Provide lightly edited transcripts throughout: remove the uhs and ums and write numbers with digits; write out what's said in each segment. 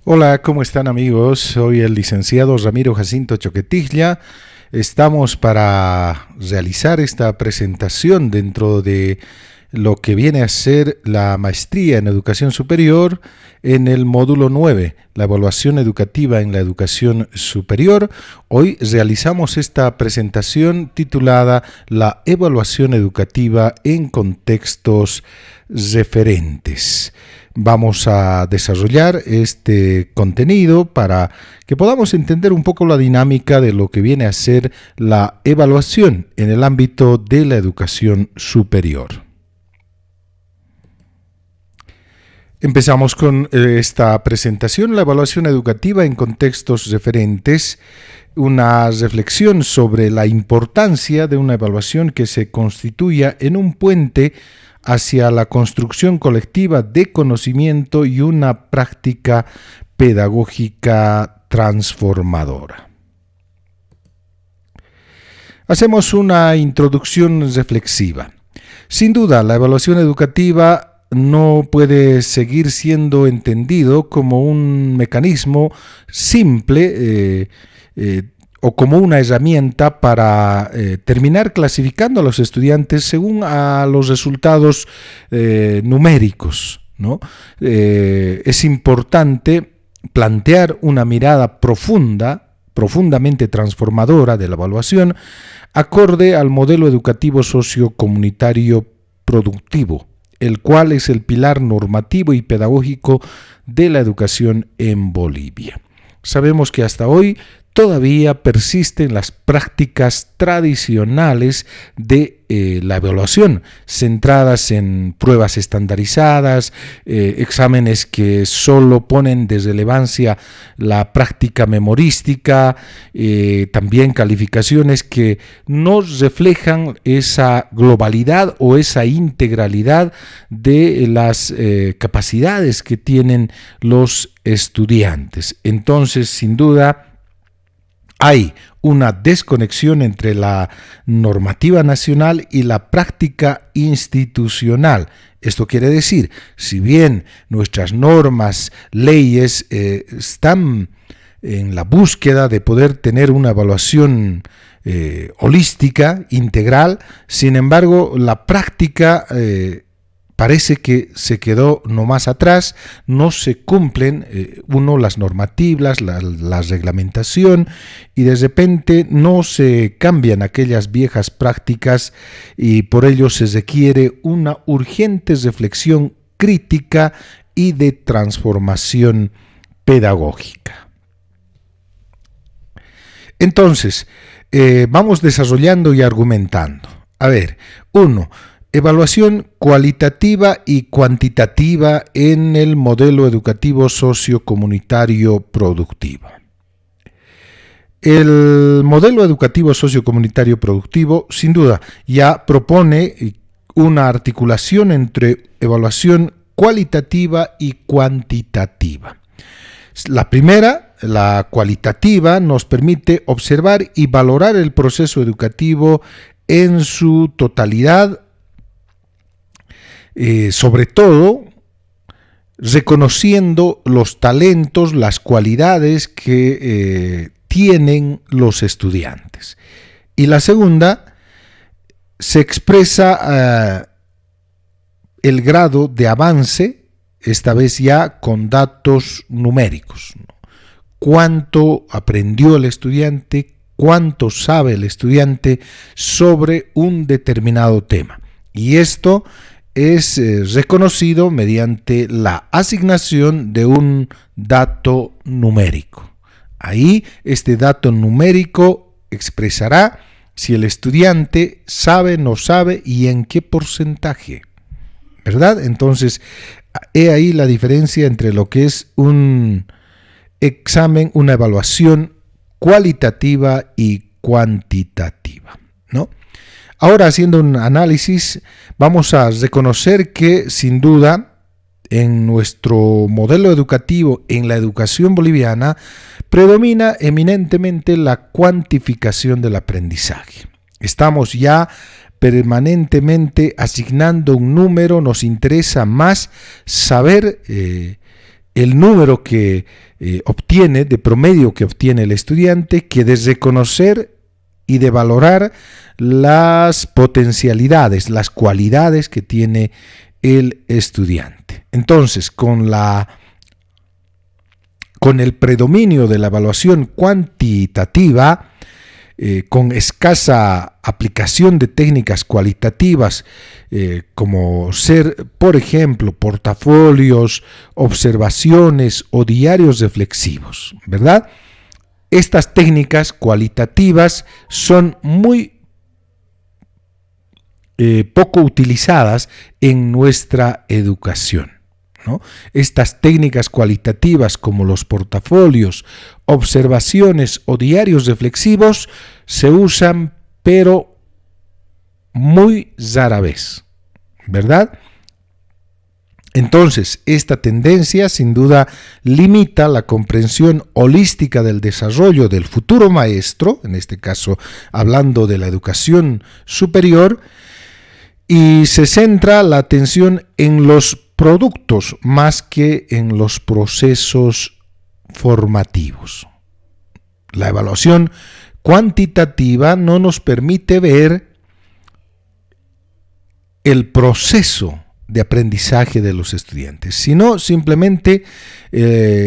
Hola, ¿cómo están amigos? Soy el licenciado Ramiro Jacinto Choquetilla. Estamos para realizar esta presentación dentro de lo que viene a ser la maestría en educación superior en el módulo 9, la evaluación educativa en la educación superior. Hoy realizamos esta presentación titulada La evaluación educativa en contextos referentes. Vamos a desarrollar este contenido para que podamos entender un poco la dinámica de lo que viene a ser la evaluación en el ámbito de la educación superior. Empezamos con esta presentación, la evaluación educativa en contextos referentes, una reflexión sobre la importancia de una evaluación que se constituya en un puente hacia la construcción colectiva de conocimiento y una práctica pedagógica transformadora. Hacemos una introducción reflexiva. Sin duda, la evaluación educativa no puede seguir siendo entendido como un mecanismo simple o como una herramienta para terminar clasificando a los estudiantes según a los resultados numéricos, ¿no? Es importante plantear una mirada profundamente transformadora de la evaluación, acorde al modelo educativo sociocomunitario productivo, el cual es el pilar normativo y pedagógico de la educación en Bolivia. Sabemos que hasta hoy todavía persisten las prácticas tradicionales de la evaluación, centradas en pruebas estandarizadas, exámenes que solo ponen de relevancia la práctica memorística, también calificaciones que no reflejan esa globalidad o esa integralidad de las capacidades que tienen los estudiantes. Entonces, sin duda, hay una desconexión entre la normativa nacional y la práctica institucional. Esto quiere decir, si bien nuestras normas, leyes están en la búsqueda de poder tener una evaluación holística, integral, sin embargo, la práctica parece que se quedó nomás atrás, no se cumplen, las normativas, la reglamentación, y de repente no se cambian aquellas viejas prácticas, y por ello se requiere una urgente reflexión crítica y de transformación pedagógica. Entonces, vamos desarrollando y argumentando. A ver, 1. Evaluación cualitativa y cuantitativa en el modelo educativo sociocomunitario productivo. El modelo educativo sociocomunitario productivo, sin duda, ya propone una articulación entre evaluación cualitativa y cuantitativa. La primera, la cualitativa, nos permite observar y valorar el proceso educativo en su totalidad, sobre todo reconociendo los talentos, las cualidades que tienen los estudiantes. Y la segunda, se expresa el grado de avance, esta vez ya con datos numéricos, ¿no? Cuánto aprendió el estudiante, cuánto sabe el estudiante sobre un determinado tema. Y esto es reconocido mediante la asignación de un dato numérico. Ahí este dato numérico expresará si el estudiante sabe, no sabe y en qué porcentaje, ¿verdad? Entonces, he ahí la diferencia entre lo que es un examen, una evaluación cualitativa y cuantitativa, ¿no? Ahora, haciendo un análisis, vamos a reconocer que, sin duda, en nuestro modelo educativo, en la educación boliviana, predomina eminentemente la cuantificación del aprendizaje. Estamos ya permanentemente asignando un número, nos interesa más saber el número que obtiene, de promedio que obtiene el estudiante, que de reconocer y de valorar las potencialidades, las cualidades que tiene el estudiante. Entonces, con el predominio de la evaluación cuantitativa, con escasa aplicación de técnicas cualitativas, como ser, por ejemplo, portafolios, observaciones o diarios reflexivos, ¿verdad? Estas técnicas cualitativas son muy poco utilizadas en nuestra educación, ¿no? Estas técnicas cualitativas como los portafolios, observaciones o diarios reflexivos se usan pero muy rara vez, ¿verdad? Entonces, esta tendencia sin duda limita la comprensión holística del desarrollo del futuro maestro, en este caso hablando de la educación superior, y se centra la atención en los productos más que en los procesos formativos. La evaluación cuantitativa no nos permite ver el proceso de aprendizaje de los estudiantes, sino simplemente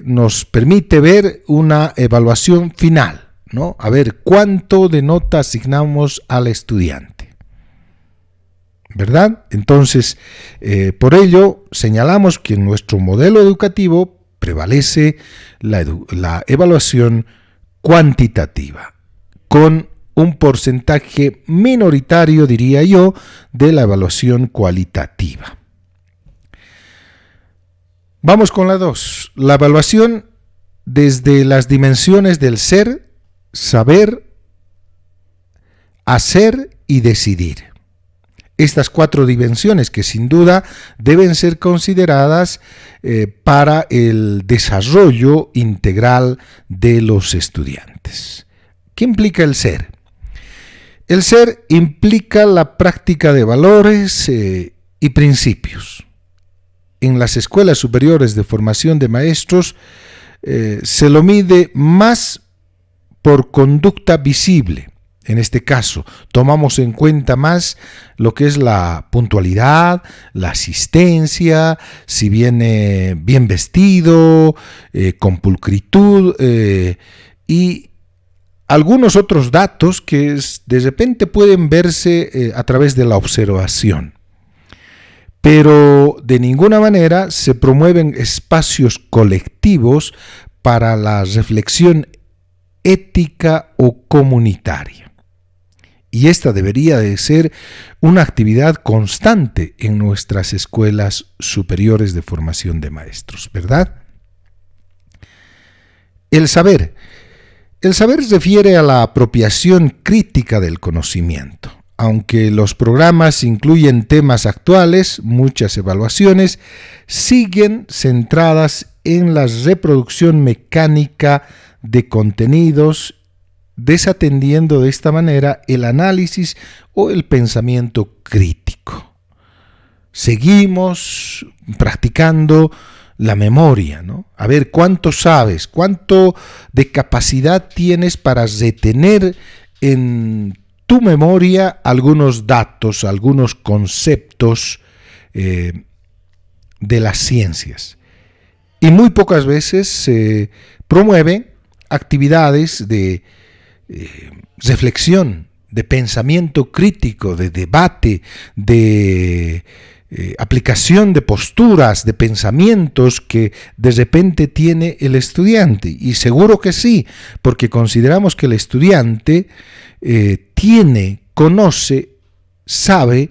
nos permite ver una evaluación final, ¿no? A ver cuánto de nota asignamos al estudiante, ¿verdad? Entonces, por ello señalamos que en nuestro modelo educativo prevalece la evaluación cuantitativa, con un porcentaje minoritario, diría yo, de la evaluación cualitativa. Vamos con la 2. La evaluación desde las dimensiones del ser, saber, hacer y decidir. Estas 4 dimensiones que sin duda deben ser consideradas para el desarrollo integral de los estudiantes. ¿Qué implica el ser? El ser implica la práctica de valores y principios. En las escuelas superiores de formación de maestros se lo mide más por conducta visible. En este caso, tomamos en cuenta más lo que es la puntualidad, la asistencia, si viene bien vestido, con pulcritud y algunos otros datos que de repente pueden verse a través de la observación. Pero de ninguna manera se promueven espacios colectivos para la reflexión ética o comunitaria. Y esta debería de ser una actividad constante en nuestras escuelas superiores de formación de maestros, ¿verdad? El saber. El saber se refiere a la apropiación crítica del conocimiento. Aunque los programas incluyen temas actuales, muchas evaluaciones siguen centradas en la reproducción mecánica de contenidos, desatendiendo de esta manera el análisis o el pensamiento crítico. Seguimos practicando la memoria, ¿no? A ver, ¿cuánto sabes? ¿Cuánto de capacidad tienes para retener en tu memoria algunos datos, algunos conceptos de las ciencias? Y muy pocas veces se promueven actividades de reflexión, de pensamiento crítico, de debate, de aplicación de posturas, de pensamientos que de repente tiene el estudiante. Y seguro que sí, porque consideramos que el estudiante conoce, sabe,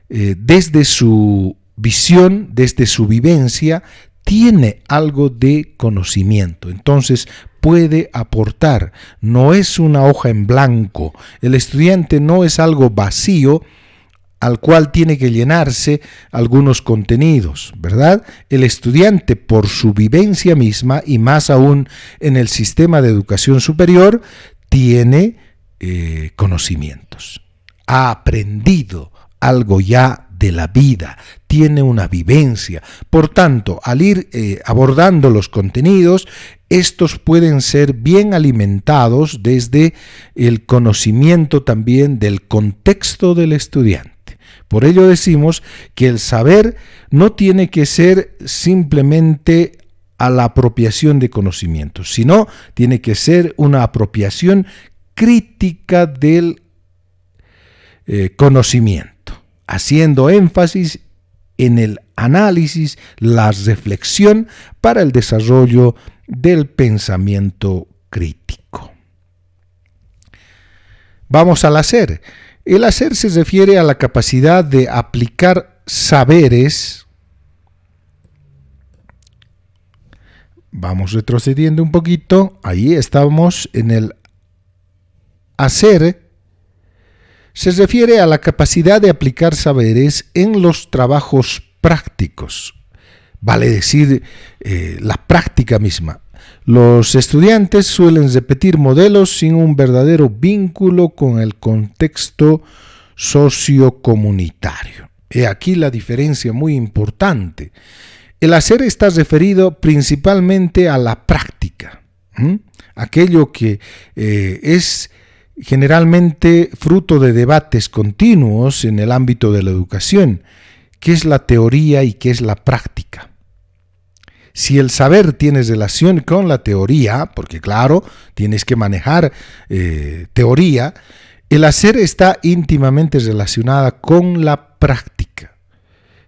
desde su visión, desde su vivencia, tiene algo de conocimiento. Entonces puede aportar, no es una hoja en blanco. El estudiante no es algo vacío al cual tiene que llenarse algunos contenidos, ¿verdad? El estudiante, por su vivencia misma, y más aún en el sistema de educación superior, tiene conocimientos. Ha aprendido algo ya de la vida, tiene una vivencia. Por tanto, al ir abordando los contenidos, estos pueden ser bien alimentados desde el conocimiento también del contexto del estudiante. Por ello decimos que el saber no tiene que ser simplemente a la apropiación de conocimientos, sino tiene que ser una apropiación crítica del conocimiento, haciendo énfasis en el análisis, la reflexión para el desarrollo del pensamiento crítico. Vamos al hacer. El hacer se refiere a la capacidad de aplicar saberes. Vamos retrocediendo un poquito. Ahí estamos en el hacer. Se refiere a la capacidad de aplicar saberes en los trabajos prácticos. Vale decir, la práctica misma. Los estudiantes suelen repetir modelos sin un verdadero vínculo con el contexto sociocomunitario. He aquí la diferencia muy importante. El hacer está referido principalmente a la práctica, aquello que es generalmente fruto de debates continuos en el ámbito de la educación. ¿Qué es la teoría y qué es la práctica? Si el saber tiene relación con la teoría, porque claro, tienes que manejar teoría, el hacer está íntimamente relacionada con la práctica.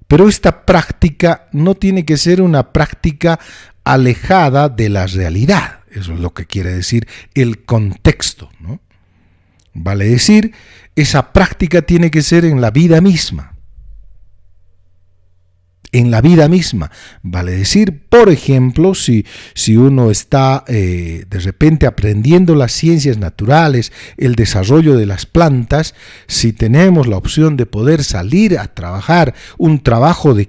Pero esta práctica no tiene que ser una práctica alejada de la realidad. Eso es lo que quiere decir el contexto, ¿no? Vale decir, esa práctica tiene que ser en la vida misma. En la vida misma. Vale decir, por ejemplo, si uno está de repente aprendiendo las ciencias naturales, el desarrollo de las plantas, si tenemos la opción de poder salir a trabajar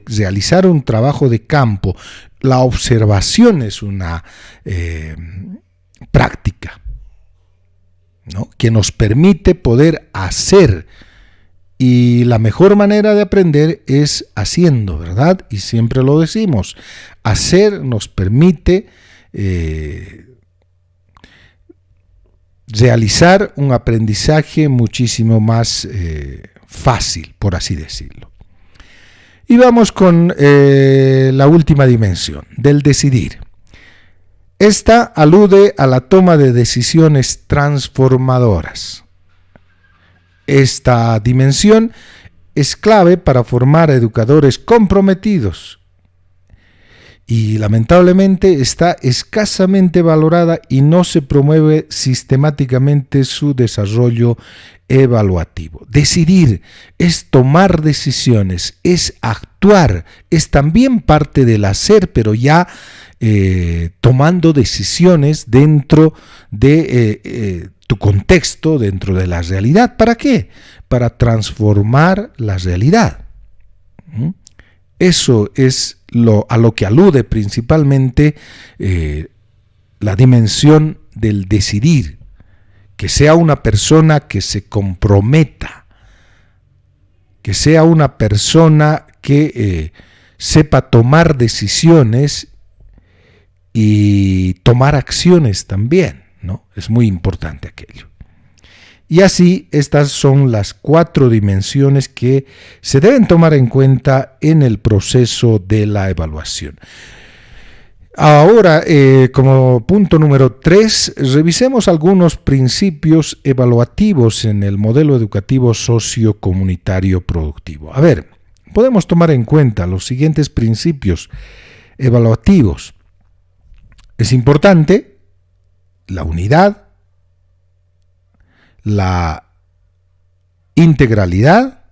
realizar un trabajo de campo, la observación es una práctica, ¿no?, que nos permite poder hacer. Y la mejor manera de aprender es haciendo, ¿verdad? Y siempre lo decimos. Hacer nos permite realizar un aprendizaje muchísimo más fácil, por así decirlo. Y vamos con la última dimensión, del decidir. Esta alude a la toma de decisiones transformadoras. Esta dimensión es clave para formar educadores comprometidos y lamentablemente está escasamente valorada y no se promueve sistemáticamente su desarrollo evaluativo. Decidir es tomar decisiones, es actuar, es también parte del hacer, pero ya tomando decisiones dentro de tu contexto, dentro de la realidad. ¿Para qué? Para transformar la realidad. Eso es a lo que alude principalmente la dimensión del decidir. Que sea una persona que se comprometa, que sea una persona que sepa tomar decisiones y tomar acciones también, ¿no? Es muy importante aquello. Y así, estas son las 4 dimensiones que se deben tomar en cuenta en el proceso de la evaluación. Ahora, como punto número 3, revisemos algunos principios evaluativos en el modelo educativo sociocomunitario productivo. A ver, podemos tomar en cuenta los siguientes principios evaluativos. Es importante la unidad, la integralidad,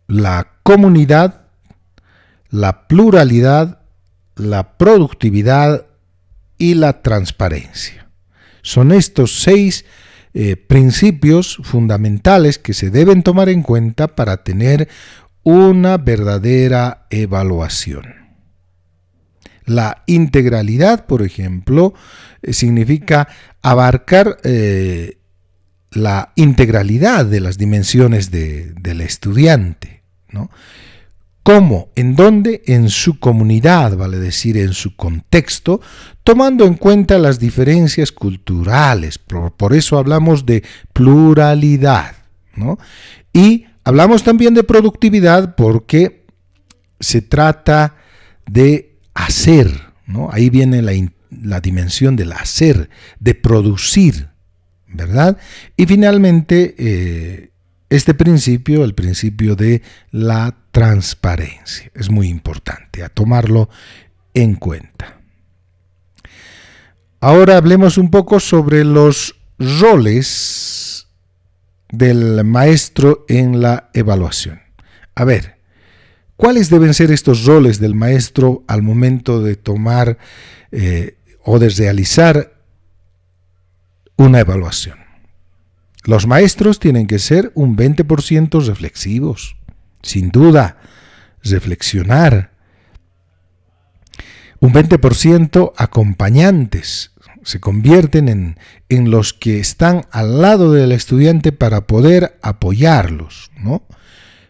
la comunidad, la pluralidad, la productividad y la transparencia. Son estos 6 principios fundamentales que se deben tomar en cuenta para tener una verdadera evaluación. La integralidad, por ejemplo, significa abarcar la integralidad de las dimensiones del estudiante, ¿no? ¿Cómo? ¿En dónde? En su comunidad, vale decir, en su contexto, tomando en cuenta las diferencias culturales. Por eso hablamos de pluralidad, ¿no? Y hablamos también de productividad porque se trata de hacer, ¿no? Ahí viene la dimensión del hacer, de producir, ¿verdad? Y finalmente, este principio, el principio de la transparencia, es muy importante a tomarlo en cuenta. Ahora hablemos un poco sobre los roles del maestro en la evaluación. A ver, ¿cuáles deben ser estos roles del maestro al momento de tomar o de realizar una evaluación? Los maestros tienen que ser un 20% reflexivos, sin duda, reflexionar. Un 20% acompañantes, se convierten en los que están al lado del estudiante para poder apoyarlos, ¿no?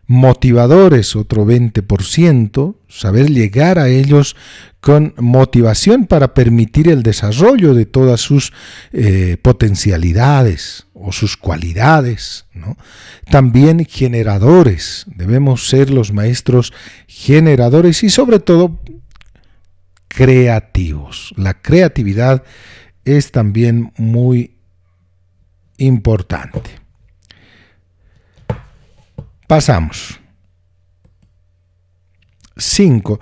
Motivadores, otro 20%, saber llegar a ellos con motivación para permitir el desarrollo de todas sus potencialidades o sus cualidades, ¿no? También generadores, debemos ser los maestros generadores y sobre todo creativos. La creatividad es también muy importante. Pasamos. 5.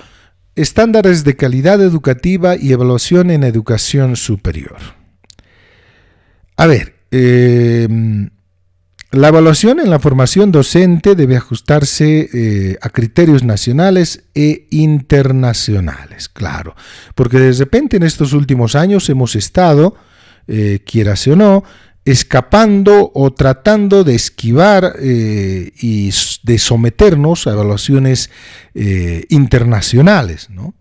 Estándares de calidad educativa y evaluación en educación superior. A ver, la evaluación en la formación docente debe ajustarse a criterios nacionales e internacionales, claro, porque de repente en estos últimos años hemos estado, quierase o no, escapando o tratando de esquivar y de someternos a evaluaciones internacionales, ¿no?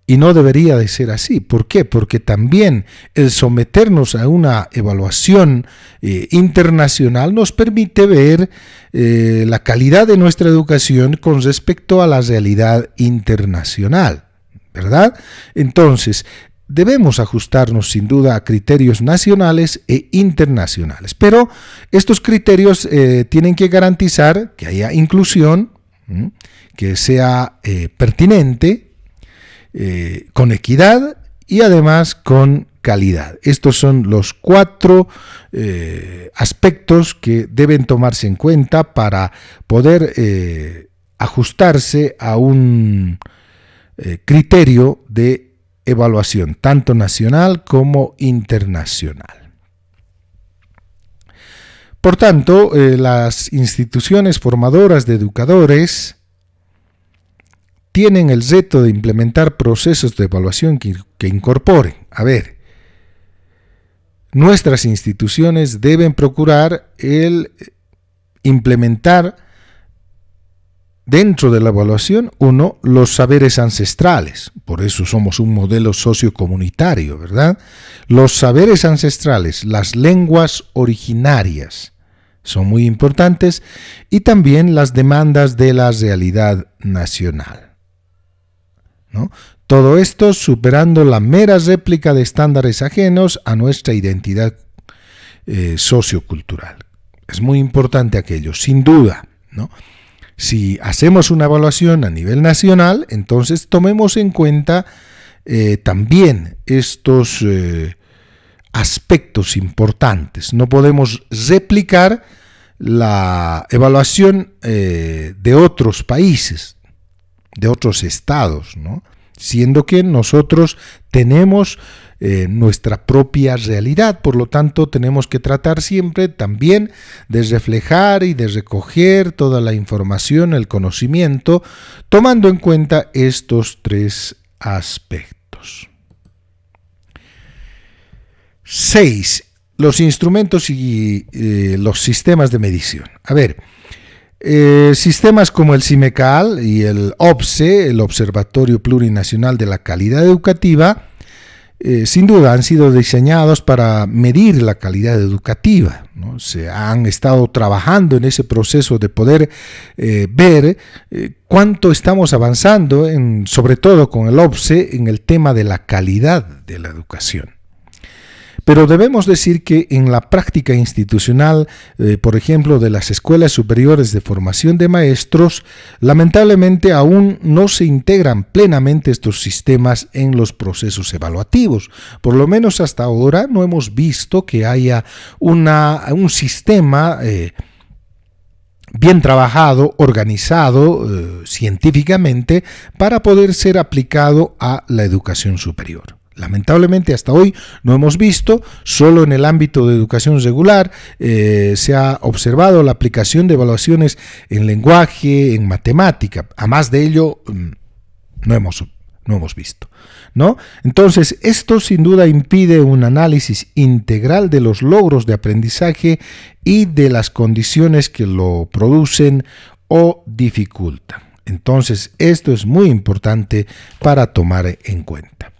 Y no debería de ser así. ¿Por qué? Porque también el someternos a una evaluación internacional nos permite ver la calidad de nuestra educación con respecto a la realidad internacional, ¿verdad? Entonces, debemos ajustarnos sin duda a criterios nacionales e internacionales, pero estos criterios tienen que garantizar que haya inclusión, que sea pertinente, con equidad y además con calidad. Estos son los 4 aspectos que deben tomarse en cuenta para poder ajustarse a un criterio de evaluación, tanto nacional como internacional. Por tanto, las instituciones formadoras de educadores tienen el reto de implementar procesos de evaluación que incorporen. A ver, nuestras instituciones deben procurar el implementar dentro de la evaluación, los saberes ancestrales. Por eso somos un modelo sociocomunitario, ¿verdad? Los saberes ancestrales, las lenguas originarias, son muy importantes, y también las demandas de la realidad nacional, ¿no? Todo esto superando la mera réplica de estándares ajenos a nuestra identidad sociocultural. Es muy importante aquello, sin duda, ¿no? Si hacemos una evaluación a nivel nacional, entonces tomemos en cuenta también estos aspectos importantes. No podemos replicar la evaluación de otros países, de otros estados, ¿no? Siendo que nosotros tenemos nuestra propia realidad, por lo tanto tenemos que tratar siempre también de reflejar y de recoger toda la información, el conocimiento, tomando en cuenta estos 3 aspectos. 6. Los instrumentos y los sistemas de medición. A ver, sistemas como el CIMECAL y el OPSE, el Observatorio Plurinacional de la Calidad Educativa, sin duda han sido diseñados para medir la calidad educativa, ¿no? Se han estado trabajando en ese proceso de poder ver cuánto estamos avanzando, sobre todo con el OBSE, en el tema de la calidad de la educación. Pero debemos decir que en la práctica institucional, por ejemplo, de las escuelas superiores de formación de maestros, lamentablemente aún no se integran plenamente estos sistemas en los procesos evaluativos. Por lo menos hasta ahora no hemos visto que haya un sistema bien trabajado, organizado científicamente para poder ser aplicado a la educación superior. Lamentablemente hasta hoy no hemos visto, solo en el ámbito de educación regular se ha observado la aplicación de evaluaciones en lenguaje, en matemática. A más de ello no hemos visto, ¿no? Entonces, esto sin duda impide un análisis integral de los logros de aprendizaje y de las condiciones que lo producen o dificultan. Entonces, esto es muy importante para tomar en cuenta.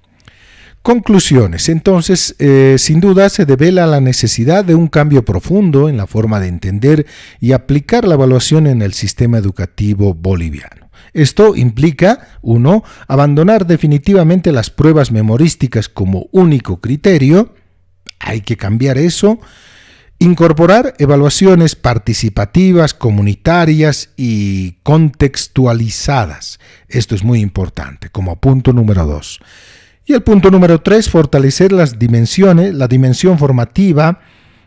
Conclusiones. Entonces, sin duda se devela la necesidad de un cambio profundo en la forma de entender y aplicar la evaluación en el sistema educativo boliviano. Esto implica, 1, abandonar definitivamente las pruebas memorísticas como único criterio. Hay que cambiar eso. Incorporar evaluaciones participativas, comunitarias y contextualizadas. Esto es muy importante, como punto número 2. Y el punto número 3, fortalecer la dimensión formativa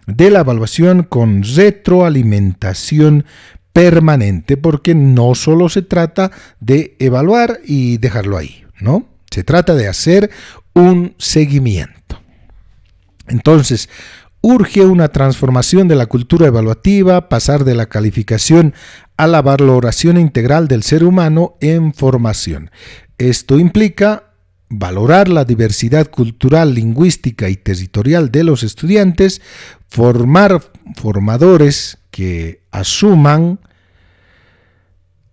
de la evaluación con retroalimentación permanente, porque no solo se trata de evaluar y dejarlo ahí, ¿no? Se trata de hacer un seguimiento. Entonces, urge una transformación de la cultura evaluativa, pasar de la calificación a la valoración integral del ser humano en formación. Esto implica valorar la diversidad cultural, lingüística y territorial de los estudiantes, formar formadores que asuman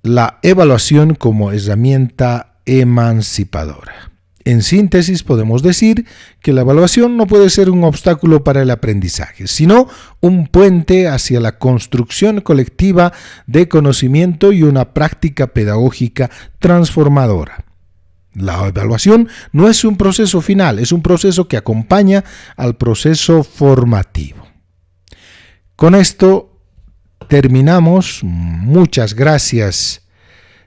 la evaluación como herramienta emancipadora. En síntesis, podemos decir que la evaluación no puede ser un obstáculo para el aprendizaje, sino un puente hacia la construcción colectiva de conocimiento y una práctica pedagógica transformadora. La evaluación no es un proceso final, es un proceso que acompaña al proceso formativo. Con esto terminamos. Muchas gracias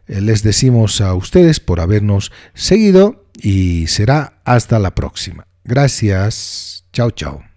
les decimos a ustedes por habernos seguido y será hasta la próxima. Gracias. Chao, chao.